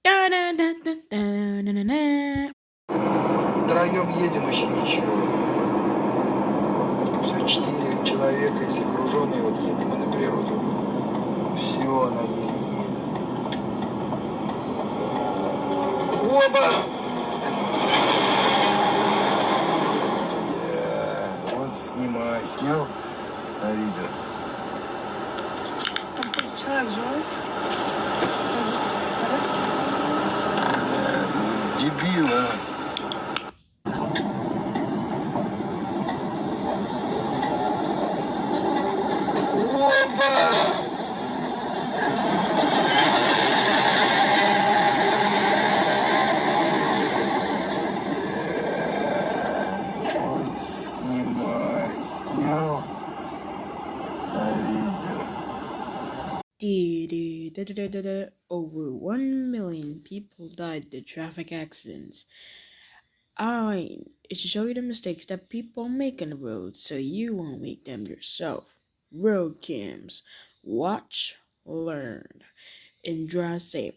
Да-да-да-да-да-да-да-да. Втроем едем, еще ничего. Все, 4 человека, если груженые, вот едем мы на природу. Все, она еле едет. Оба! Вот снимай, снял на видео. Там хоть человек живой? Дебил, а. Оба! Вот снимай, снял на видео. Over 1 million people died in traffic accidents. It should show you the mistakes that people make on the road so you won't make them yourself. Road cams. Watch, learn, and drive safe.